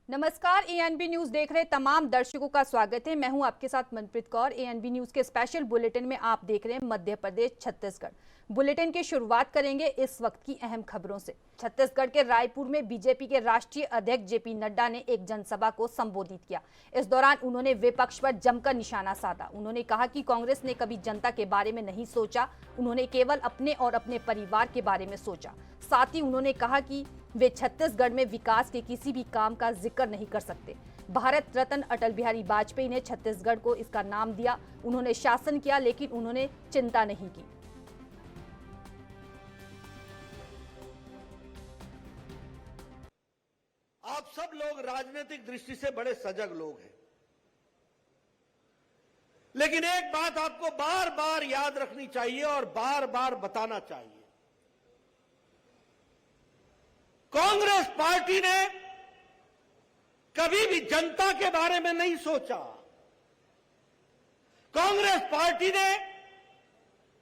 नमस्कार, ANB news देख रहे तमाम दर्शकों का स्वागत है। मैं हूं आपके साथ मनप्रीत कौर। एएनबी न्यूज के स्पेशल बुलेटिन में आप देख रहे हैं मध्य प्रदेश छत्तीसगढ़। बुलेटिन की शुरुआत करेंगे इस वक्त की अहम खबरों से। छत्तीसगढ़ के रायपुर में बीजेपी के राष्ट्रीय अध्यक्ष जेपी नड्डा ने एक जनसभा को संबोधित किया। इस दौरान उन्होंने विपक्ष पर जमकर निशाना साधा। उन्होंने कहा कि कांग्रेस ने कभी जनता के बारे में नहीं सोचा, उन्होंने केवल अपने और अपने परिवार के बारे में सोचा। साथ ही उन्होंने कहा कि वे छत्तीसगढ़ में विकास के किसी भी काम का जिक्र नहीं कर सकते। भारत रत्न अटल बिहारी वाजपेयी ने छत्तीसगढ़ को इसका नाम दिया। उन्होंने शासन किया लेकिन उन्होंने चिंता नहीं की। आप सब लोग राजनीतिक दृष्टि से बड़े सजग लोग हैं, लेकिन एक बात आपको बार बार याद रखनी चाहिए और बार बार बताना चाहिए। कांग्रेस पार्टी ने कभी भी जनता के बारे में नहीं सोचा। कांग्रेस पार्टी ने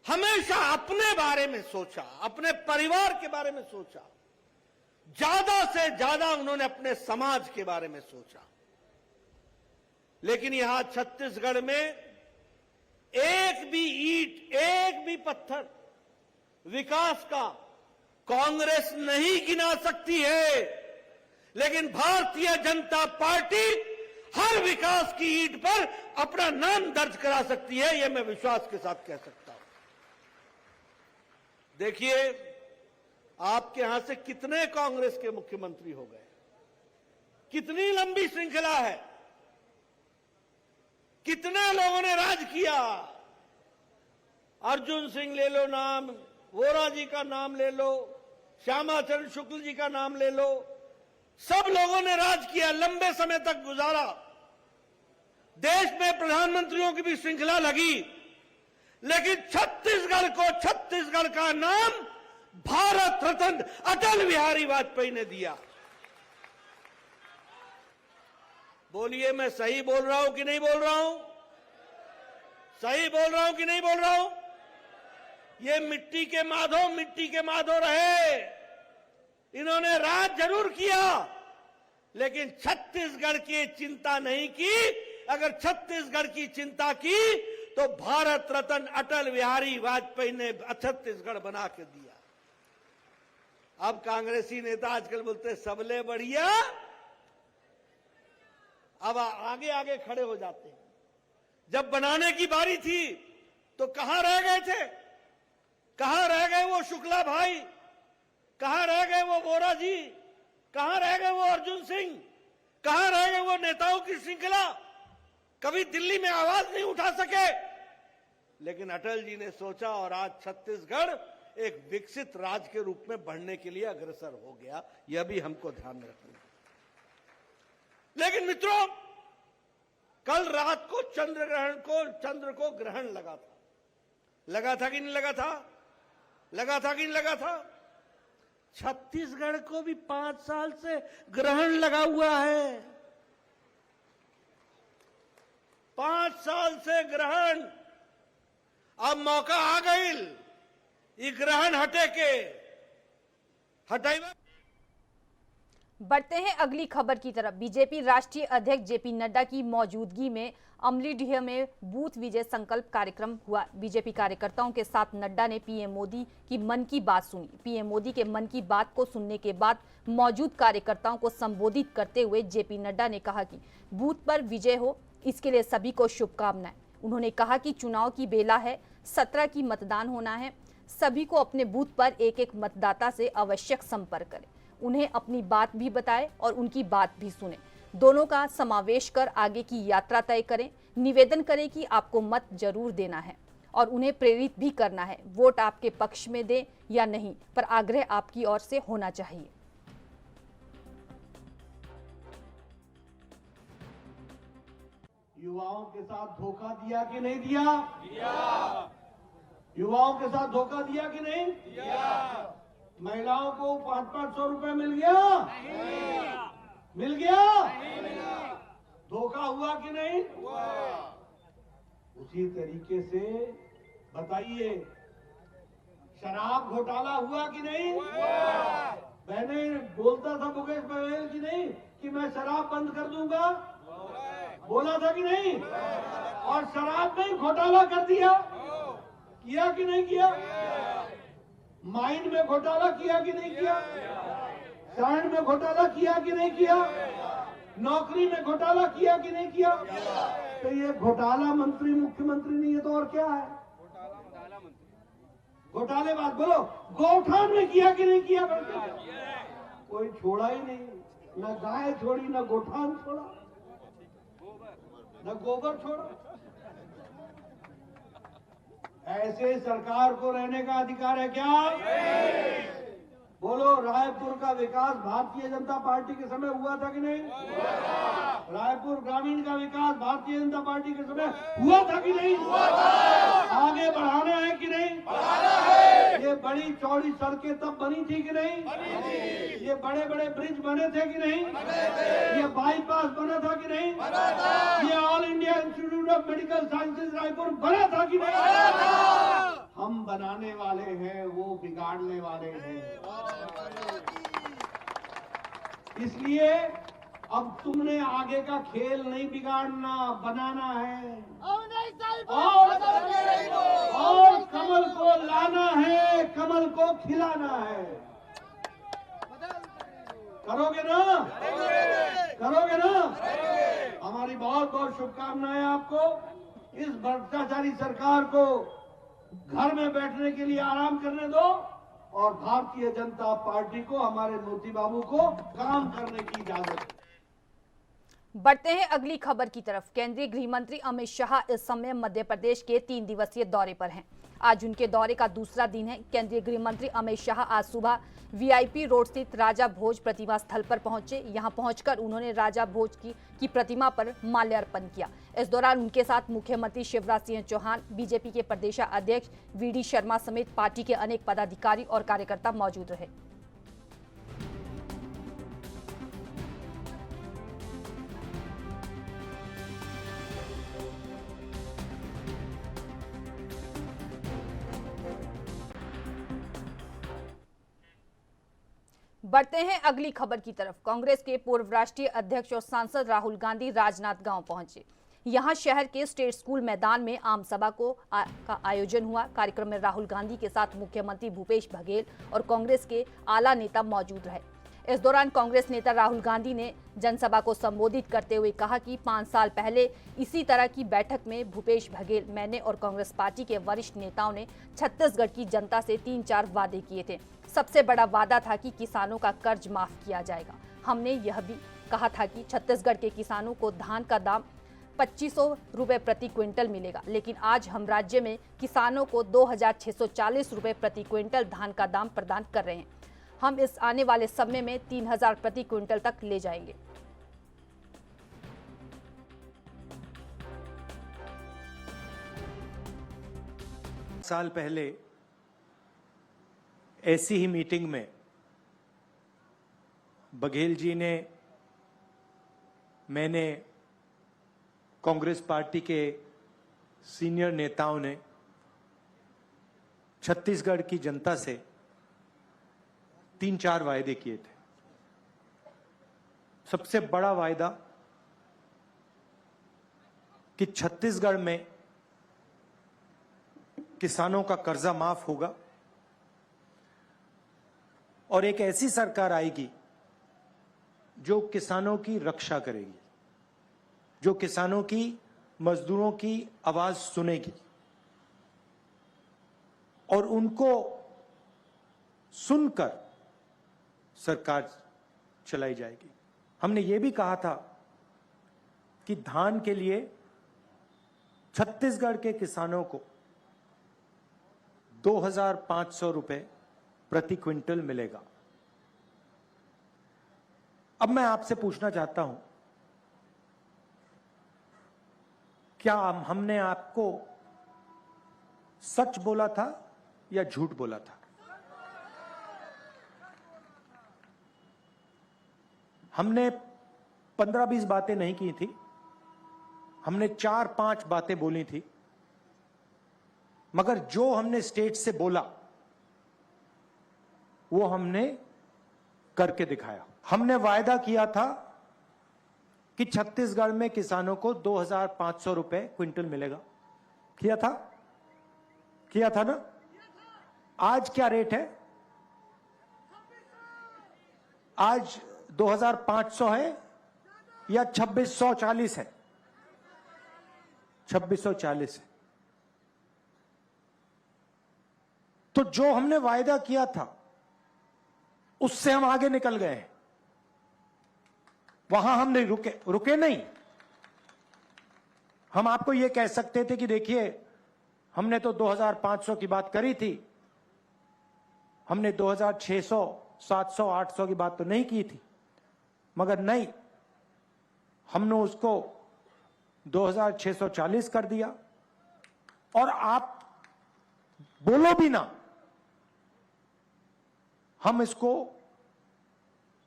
हमेशा अपने बारे में सोचा, अपने परिवार के बारे में सोचा। ज्यादा से ज्यादा उन्होंने अपने समाज के बारे में सोचा। लेकिन यहां छत्तीसगढ़ में एक भी ईंट, एक भी पत्थर विकास का कांग्रेस नहीं गिना सकती है, लेकिन भारतीय जनता पार्टी हर विकास की ईंट पर अपना नाम दर्ज करा सकती है। यह मैं विश्वास के साथ कह सकता हूं। देखिए, आपके यहां से कितने कांग्रेस के मुख्यमंत्री हो गए, कितनी लंबी श्रृंखला है, कितने लोगों ने राज किया। अर्जुन सिंह ले लो नाम, वोरा जी का नाम ले लो, श्यामाचरण शुक्ल जी का नाम ले लो, सब लोगों ने राज किया, लंबे समय तक गुजारा। देश में प्रधानमंत्रियों की भी श्रृंखला लगी, लेकिन छत्तीसगढ़ को छत्तीसगढ़ का नाम भारत रत्न अटल बिहारी वाजपेयी ने दिया। बोलिए, मैं सही बोल रहा हूं कि नहीं बोल रहा हूं? सही बोल रहा हूं कि नहीं बोल रहा हूं? ये मिट्टी के माधो रहे। इन्होंने राज जरूर किया, लेकिन छत्तीसगढ़ की चिंता नहीं की। अगर छत्तीसगढ़ की चिंता की तो भारत रत्न अटल बिहारी वाजपेयी ने छत्तीसगढ़ बना के दिया। अब कांग्रेसी नेता आजकल बोलते सबले बढ़िया, अब आगे आगे खड़े हो जाते हैं। जब बनाने की बारी थी तो कहां रह गए थे? कहां रह गए वो शुक्ला भाई? कहां रह गए वो वोरा जी? कहां रह गए वो अर्जुन सिंह? कहां रह गए वो नेताओं की श्रृंखला? कभी दिल्ली में आवाज नहीं उठा सके। लेकिन अटल जी ने सोचा और आज छत्तीसगढ़ एक विकसित राज्य के रूप में बढ़ने के लिए अग्रसर हो गया। यह भी हमको ध्यान में रखना। लेकिन मित्रों, कल रात को चंद्र को ग्रहण लगा था। लगा था कि नहीं लगा था? लगा था कि नहीं लगा था? छत्तीसगढ़ को भी 5 साल से ग्रहण लगा हुआ है। 5 साल से ग्रहण। अब मौका आ गई, ये ग्रहण हटे के हटाइवा। बढ़ते हैं अगली खबर की तरफ। बीजेपी राष्ट्रीय अध्यक्ष जेपी नड्डा की मौजूदगी में अमलीडीह में बूथ विजय संकल्प कार्यक्रम हुआ। बीजेपी कार्यकर्ताओं के साथ नड्डा ने पीएम मोदी की मन की बात सुनी। पीएम मोदी के मन की बात को सुनने के बाद मौजूद कार्यकर्ताओं को संबोधित करते हुए जेपी नड्डा ने कहा कि बूथ पर विजय हो, इसके लिए सभी को शुभकामनाएं। उन्होंने कहा कि चुनाव की बेला है, 17 की मतदान होना है, सभी को अपने बूथ पर एक एक मतदाता से आवश्यक संपर्क करें, उन्हें अपनी बात भी बताएं और उनकी बात भी सुने। दोनों का समावेश कर आगे की यात्रा तय करें। निवेदन करें कि आपको मत जरूर देना है और उन्हें प्रेरित भी करना है। वोट आपके पक्ष में दें या नहीं, पर आग्रह आपकी ओर से होना चाहिए। युवाओं के साथ धोखा दिया कि नहीं दिया? दिया। युवाओं के साथ धोखा दिया कि नहीं? दिया। महिलाओं को 500-500 रुपए मिल गया? नहीं। मिल गया? नहीं मिला। धोखा हुआ कि नहीं? हुआ। उसी तरीके से बताइए, शराब घोटाला हुआ कि नहीं? हुआ। मैंने बोलता था मुकेश बघेल की नहीं कि मैं शराब बंद कर दूंगा, बोला था कि नहीं? और शराब में घोटाला कर दिया, किया कि नहीं किया? माइन में घोटाला किया कि नहीं किया? सैंड में घोटाला किया कि नहीं किया? नौकरी में घोटाला किया कि नहीं किया? तो ये घोटाला मंत्री मुख्यमंत्री नहीं है तो और क्या है? घोटाले बात बोलो, गौठान में किया कि नहीं किया? कोई छोड़ा ही नहीं, न गाय छोड़ी, न गोठान छोड़ा, न गोबर छोड़ा। ऐसे सरकार को रहने का अधिकार है क्या? बोलो, रायपुर का विकास भारतीय जनता पार्टी के समय हुआ था कि नहीं? रायपुर ग्रामीण का विकास भारतीय जनता पार्टी के समय हुआ था कि नहीं? आगे बढ़ाना है कि नहीं? ये बड़ी चौड़ी सड़कें तब बनी थी कि नहीं? ये बड़े बड़े ब्रिज बने थे कि नहीं? ये बाईपास बना था कि नहीं? ये all India institute of medical sciences Raipur बना था कि नहीं? हम बनाने वाले हैं, वो बिगाड़ने वाले हैं। इसलिए अब तुमने आगे का खेल नहीं बिगाड़ना, बनाना है और कमल को लाना है, कमल को खिलाना है। करोगे ना? करोगे ना? हमारी बहुत बहुत शुभकामनाएं आपको। इस भ्रष्टाचारी सरकार को घर में बैठने के लिए आराम करने दो और भारतीय जनता पार्टी को, हमारे मोती बाबू को काम करने की इजाजत दो। बढ़ते हैं अगली खबर की तरफ। केंद्रीय गृह मंत्री अमित शाह इस समय मध्य प्रदेश के 3 दिवसीय दौरे पर हैं। आज उनके दौरे का दूसरा दिन है। केंद्रीय गृह मंत्री अमित शाह आज सुबह वीआईपी रोड स्थित राजा भोज प्रतिमा स्थल पर पहुंचे। यहां पहुंचकर उन्होंने राजा भोज की प्रतिमा पर माल्यार्पण किया। इस दौरान उनके साथ मुख्यमंत्री शिवराज सिंह चौहान, बीजेपी के प्रदेशाध्यक्ष वीडी शर्मा समेत पार्टी के अनेक पदाधिकारी और कार्यकर्ता मौजूद रहे। बढ़ते हैं अगली खबर की तरफ। कांग्रेस के पूर्व राष्ट्रीय अध्यक्ष और सांसद राहुल गांधी राजनांद गांव पहुंचे। यहां शहर के स्टेट स्कूल मैदान में आम सभा का आयोजन हुआ। कार्यक्रम में राहुल गांधी के साथ मुख्यमंत्री भूपेश बघेल और कांग्रेस के आला नेता मौजूद रहे। इस दौरान कांग्रेस नेता राहुल गांधी ने जनसभा को संबोधित करते हुए कहा कि 5 साल पहले इसी तरह की बैठक में भूपेश बघेल, मैंने और कांग्रेस पार्टी के वरिष्ठ नेताओं ने छत्तीसगढ़ की जनता से 3-4 वादे किए थे। सबसे बड़ा वादा था कि किसानों का कर्ज माफ किया जाएगा। हमने यह भी कहा था कि छत्तीसगढ़ के किसानों को धान का दाम 2500 रुपये प्रति क्विंटल मिलेगा, लेकिन आज हम राज्य में किसानों को 2640 रुपये प्रति क्विंटल धान का दाम प्रदान कर रहे हैं। हम इस आने वाले समय में 3000 प्रति क्विंटल तक ले जाएंगे। साल पहले ऐसी ही मीटिंग में बघेल जी ने, मैंने, कांग्रेस पार्टी के सीनियर नेताओं ने छत्तीसगढ़ की जनता से 3-4 वायदे किए थे। सबसे बड़ा वायदा कि छत्तीसगढ़ में किसानों का कर्जा माफ होगा और एक ऐसी सरकार आएगी जो किसानों की रक्षा करेगी, जो किसानों की, मजदूरों की आवाज सुनेगी और उनको सुनकर सरकार चलाई जाएगी। हमने ये भी कहा था कि धान के लिए छत्तीसगढ़ के किसानों को 2500 रुपए प्रति क्विंटल मिलेगा। अब मैं आपसे पूछना चाहता हूं, क्या हमने आपको सच बोला था या झूठ बोला था? हमने 15-20 बातें नहीं की थी, हमने 4-5 बातें बोली थी, मगर जो हमने स्टेट से बोला वो हमने करके दिखाया। हमने वायदा किया था कि छत्तीसगढ़ में किसानों को 2,500 रुपए क्विंटल मिलेगा। किया था ना। आज क्या रेट है? आज 2,500 है या 2,640 है? 2,640 है। तो जो हमने वायदा किया था उससे हम आगे निकल गए हैं। वहां हम नहीं रुके नहीं। हम आपको यह कह सकते थे कि देखिए, हमने तो 2,500 की बात करी थी, हमने 2,600, 700, 800 की बात तो नहीं की थी, मगर नहीं, हमने उसको 2,640 कर दिया। और आप बोलो भी ना, हम इसको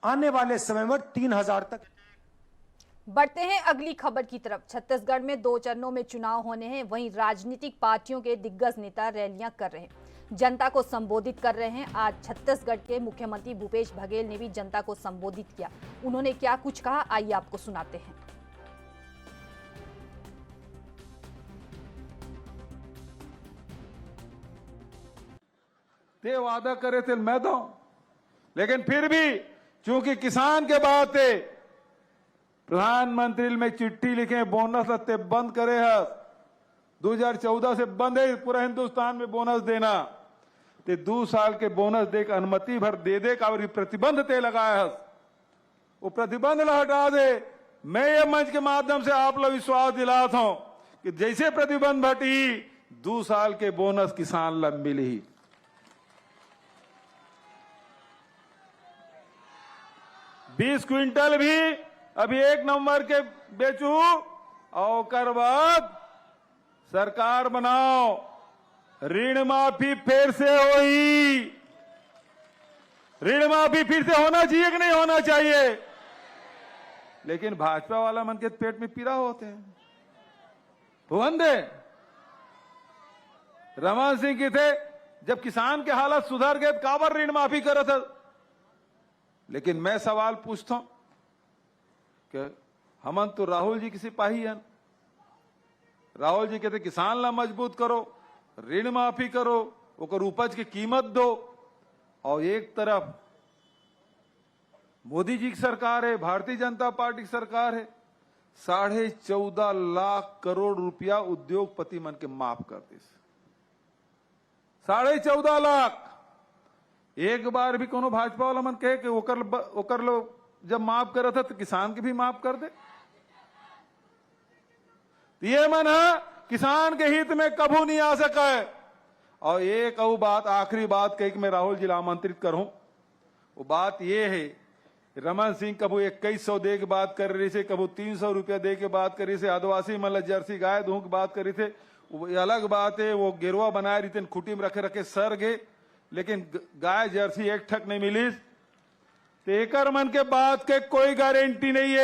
आने वाले समय में 3,000 तक। बढ़ते हैं अगली खबर की तरफ। छत्तीसगढ़ में 2 चरणों में चुनाव होने हैं। वहीं राजनीतिक पार्टियों के दिग्गज नेता रैलियां कर रहे हैं, जनता को संबोधित कर रहे हैं। आज छत्तीसगढ़ के मुख्यमंत्री भूपेश बघेल ने भी जनता को संबोधित किया। उन्होंने क्या कुछ कहा, आइए आपको सुनाते हैं। ते वादा करे थे मैं दूं, लेकिन फिर भी चूंकि किसान के बात थे, प्रधानमंत्री में चिट्ठी लिखे बोनस लत्ते बंद करे है। 2014 से बंद है पूरा हिंदुस्तान में बोनस देना। ते 2 साल के बोनस दे अनुमति भर दे का और प्रतिबंध ते लगाया है, वो प्रतिबंध ला हटा दे। मैं ये मंच के माध्यम से आप लोग विश्वास दिलाता हूं कि जैसे प्रतिबंध हटी, 2 साल के बोनस किसान ला मिली। 20 क्विंटल भी अभी 1 नंबर के बेचू और कर बाद सरकार बनाओ, ऋण माफी फिर से होई। ऋण माफी फिर से होना चाहिए कि नहीं होना चाहिए? लेकिन भाजपा वाला मन के पेट में पीड़ा होते हैं। हुए रमन सिंह की थे, जब किसान के हालत सुधर गए काबर ऋण माफी कर था। लेकिन मैं सवाल पूछता हूं कि हमन तो राहुल जी की सिपाही हैं। राहुल जी कहते किसान ला मजबूत करो, ऋण माफी करो, ओकर उपज की कीमत दो। और एक तरफ मोदी जी की सरकार है, भारतीय जनता पार्टी की सरकार है, 14.5 लाख करोड़ रुपया उद्योगपति मन के माफ कर दी। 14.5 लाख। एक बार भी कोनो भाजपा वाला मन कहे कि ओकर लो जब माफ कर था तो किसान के भी माफ कर दे। ये मन है किसान के हित में कभू नहीं आ सका है। और एक और बात, आखिरी बात कही कि मैं राहुल जी आमंत्रित करूं, वो बात ये है, रमन सिंह कबू 2100 दे के बात कर रही थे, कबू 300 रुपया दे के बात कर रही थे, आदिवासी मतलब जर्सी गाय दूं की बात करी थे। वो अलग बात है, वो गिरवा बनाए रही थे, खुटी में रखे रखे सर गए, लेकिन गाय जर्सी एक ठक नहीं मिली। तेकर मन के बात के कोई गारंटी नहीं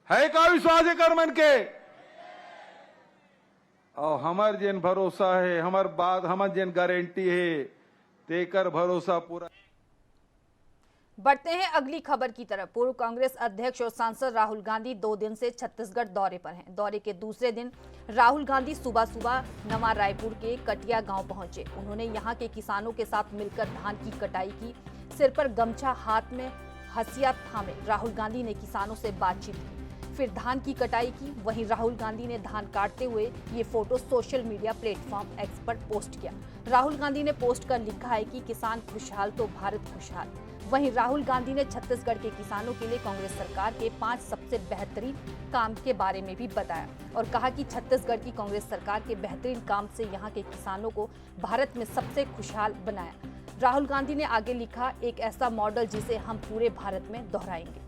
है का विश्वास है कर मन के? और हमार जेन भरोसा है, हमार बात, हमार जेन गारंटी है, तेकर भरोसा पूरा। बढ़ते हैं अगली खबर की तरफ। पूर्व कांग्रेस अध्यक्ष और सांसद राहुल गांधी 2 दिन से छत्तीसगढ़ दौरे पर हैं। दौरे के दूसरे दिन राहुल गांधी सुबह सुबह नवा रायपुर के कटिया गांव पहुंचे। उन्होंने यहां के किसानों के साथ मिलकर धान की कटाई की। सिर पर गमछा, हाथ में हंसिया थामे राहुल गांधी ने किसानों से बातचीत की, फिर धान की कटाई की। वहीं राहुल गांधी ने धान काटते हुए ये photo social media platform x पर पोस्ट किया। राहुल गांधी ने पोस्ट कर लिखा है कि किसान खुशहाल तो भारत खुशहाल। वहीं राहुल गांधी ने छत्तीसगढ़ के किसानों के लिए कांग्रेस सरकार के 5 सबसे बेहतरीन काम के बारे में भी बताया और कहा कि छत्तीसगढ़ की कांग्रेस सरकार के बेहतरीन काम से यहां के किसानों को भारत में सबसे खुशहाल बनाया। राहुल गांधी ने आगे लिखा, एक ऐसा मॉडल जिसे हम पूरे भारत में दोहराएंगे।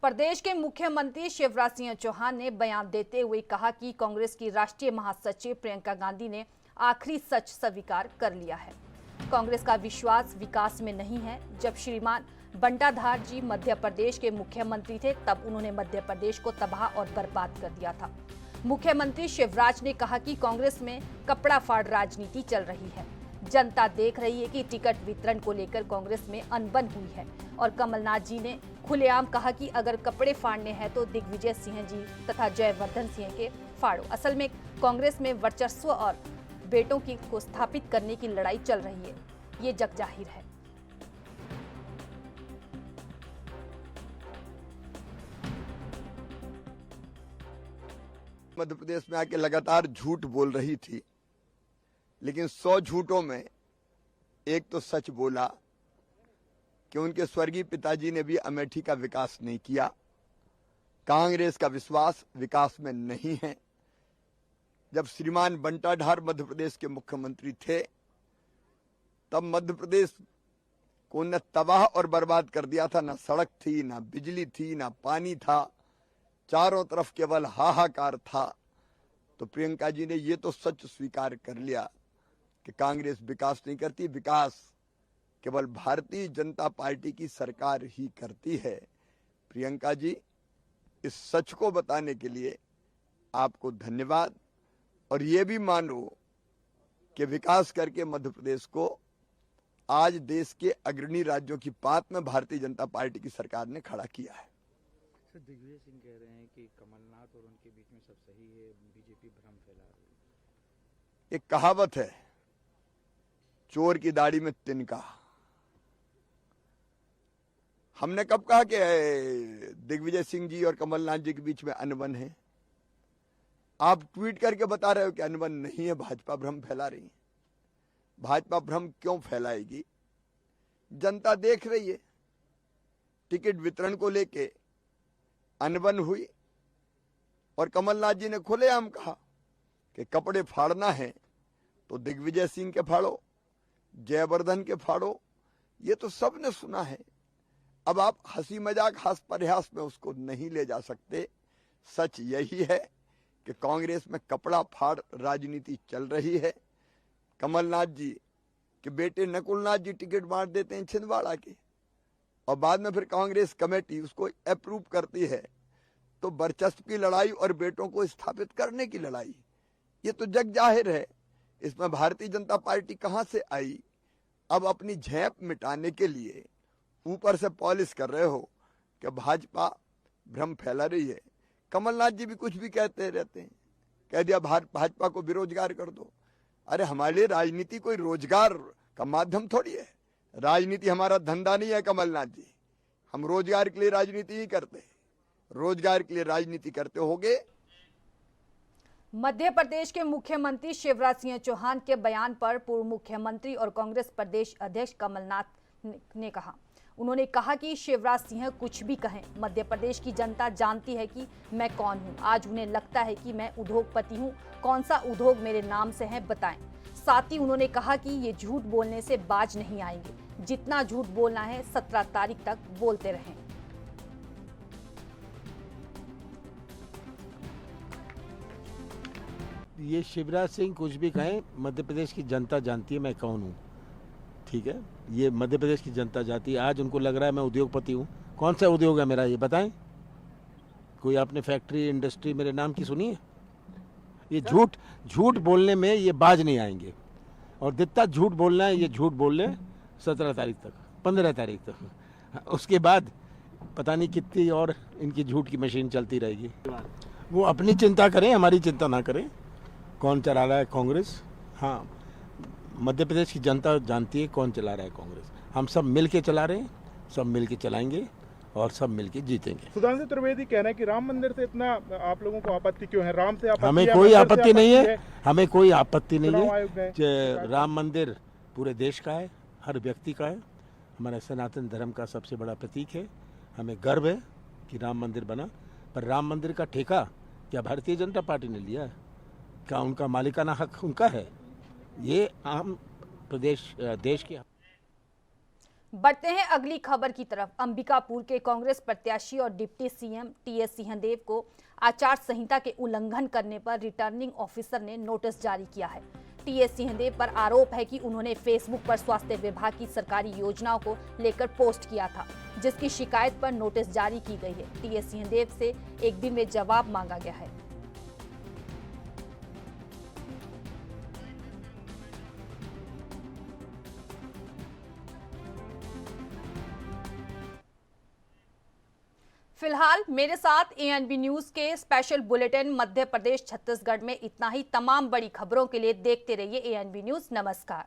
प्रदेश के मुख्यमंत्री शिवराज सिंह चौहान ने बयान देते हुए कहा कि कांग्रेस की राष्ट्रीय महासचिव प्रियंका गांधी ने आखिरी सच स्वीकार कर लिया है। कांग्रेस का विश्वास विकास में नहीं है। जब श्रीमान बंटाधार जी मध्य प्रदेश के मुख्यमंत्री थे, तब उन्होंने मध्य प्रदेश को तबाह और बर्बाद कर दिया था। मुख्यमंत्री शिवराज ने कहा कि कांग्रेस में कपड़ा फाड़ राजनीति चल रही है। जनता देख रही है कि टिकट वितरण को लेकर कांग्रेस में अनबन हुई है। और कमलनाथ जी ने खुलेआम कहा कि अगर कपड़े फाड़ने हैं तो दिग्विजय सिंह जी तथा जयवर्धन सिंह के फाड़ो। असल में कांग्रेस में वर्चस्व और बेटों को स्थापित करने की लड़ाई चल रही है, ये जग जाहिर है। मध्य प्रदेश में आके लगातार झूठ बोल रही थी, लेकिन 100 झूठों में एक तो सच बोला कि उनके स्वर्गीय पिताजी ने भी अमेठी का विकास नहीं किया। कांग्रेस का विश्वास विकास में नहीं है। जब श्रीमान बंटाधार मध्य प्रदेश के मुख्यमंत्री थे, तब मध्य प्रदेश को न तबाह और बर्बाद कर दिया था। न सड़क थी, न बिजली थी, न पानी था, चारों तरफ केवल हाहाकार था। तो प्रियंका जी ने ये तो सच स्वीकार कर लिया कि कांग्रेस विकास नहीं करती, विकास केवल भारतीय जनता पार्टी की सरकार ही करती है। प्रियंका जी, इस सच को बताने के लिए आपको धन्यवाद। और ये भी मानो कि विकास करके मध्य प्रदेश को आज देश के अग्रणी राज्यों की पात में भारतीय जनता पार्टी की सरकार ने खड़ा किया है। सर, दिग्विजय सिंह कह रहे हैं कि कमलनाथ और उनके बीच में सब सही है, बीजेपी भ्रम फैला रही है। एक कहावत है, चोर की दाढ़ी में तिनका। हमने कब कहा कि दिग्विजय सिंह जी और कमलनाथ जी के बीच में अनबन है? आप ट्वीट करके बता रहे हो कि अनबन नहीं है, भाजपा भ्रम फैला रही है। भाजपा भ्रम क्यों फैलाएगी? जनता देख रही है। टिकट वितरण को लेके अनबन हुई और कमलनाथ जी ने खुलेआम कहा कि कपड़े फाड़ना है तो दिग्विजय सिंह के फाड़ो, जयवर्धन के फाड़ो। ये तो सबने सुना है। अब आप हंसी मजाक हास परिहास में उसको नहीं ले जा सकते। सच यही है कि कांग्रेस में कपड़ा फाड़ राजनीति चल रही है। कमलनाथ जी के बेटे नकुलनाथ जी टिकट बांट देते हैं छिंदवाड़ा के, और बाद में फिर कांग्रेस कमेटी उसको अप्रूव करती है। तो वर्चस्व की लड़ाई और बेटों को स्थापित करने की लड़ाई, ये तो जग जाहिर है। इसमें भारतीय जनता पार्टी कहां से आई? अब अपनी झेप मिटाने के लिए ऊपर से पॉलिश कर रहे हो कि भाजपा भ्रम फैला रही है। कमलनाथ जी भी कुछ भी कहते रहते हैं। कह दिया भाजपा को बेरोजगार कर दो। अरे हमारे लिए राजनीति कोई रोजगार का माध्यम थोड़ी है। राजनीति हमारा धंधा नहीं है कमलनाथ जी। हम रोजगार के लिए राजनीति नहीं करते। रोजगार के लिए राजनीति करते होगे। मध्य प्रदेश के मुख्यमंत्री शिवराज सिंह चौहान के बयान पर पूर्व मुख्यमंत्री और कांग्रेस प्रदेश अध्यक्ष कमलनाथ ने कहा, उन्होंने कहा कि शिवराज सिंह कुछ भी कहें, मध्य प्रदेश की जनता जानती है कि मैं कौन हूं। आज उन्हें लगता है कि मैं उद्योगपति हूं। कौन सा उद्योग मेरे नाम से है बताएं। साथ ही उन्होंने कहा कि ये झूठ बोलने से बाज नहीं आएंगे। जितना झूठ बोलना है 17 तारीख तक बोलते रहें। ये शिवराज सिंह कुछ भी कहें, मध्य प्रदेश की जनता जानती है मैं कौन हूँ। ठीक है, ये मध्य प्रदेश की जनता जानती है। आज उनको लग रहा है मैं उद्योगपति हूँ। कौन सा उद्योग है मेरा, ये बताएं। कोई आपने फैक्ट्री इंडस्ट्री मेरे नाम की सुनी है? ये झूठ बोलने में ये बाज नहीं आएंगे। और जितना झूठ बोलना है ये झूठ बोल लें 17 तारीख तक, 15 तारीख तक। उसके बाद पता नहीं कितनी और इनकी झूठ की मशीन चलती रहेगी। वो अपनी चिंता करें, हमारी चिंता ना करें। कौन चला रहा है कांग्रेस? हाँ, मध्य प्रदेश की जनता जानती है कौन चला रहा है कांग्रेस। हम सब मिल के चला रहे हैं, सब मिल के चलाएंगे और सब मिल के जीतेंगे। सुधांशु त्रिवेदी कह रहे हैं कि राम मंदिर से इतना आप लोगों को आपत्ति क्यों है? राम से आपत्ति? हमें कोई आपत्ति नहीं है, हमें कोई आपत्ति नहीं है। राम मंदिर पूरे देश का है, हर व्यक्ति का है। हमारे सनातन धर्म का सबसे बड़ा प्रतीक है। हमें गर्व है कि राम मंदिर बना। पर राम मंदिर का ठेका क्या भारतीय जनता पार्टी ने लिया है? क्या उनका मालिकाना हक उनका है? ये आम देश की। बढ़ते हैं अगली खबर की तरफ। अंबिकापुर के कांग्रेस प्रत्याशी और डिप्टी सीएम टीएस सिंहदेव को आचार संहिता के उल्लंघन करने पर रिटर्निंग ऑफिसर ने नोटिस जारी किया है। टीएस सिंहदेव पर आरोप है कि उन्होंने फेसबुक पर स्वास्थ्य विभाग की सरकारी योजनाओं को लेकर पोस्ट किया था। जिसकी शिकायत पर नोटिस जारी की गई है। टीएस सिंहदेव से एक दिन में जवाब मांगा गया है। फिलहाल मेरे साथ एएनबी न्यूज के स्पेशल बुलेटिन मध्य प्रदेश छत्तीसगढ़ में इतना ही। तमाम बड़ी खबरों के लिए देखते रहिए एएनबी न्यूज। नमस्कार।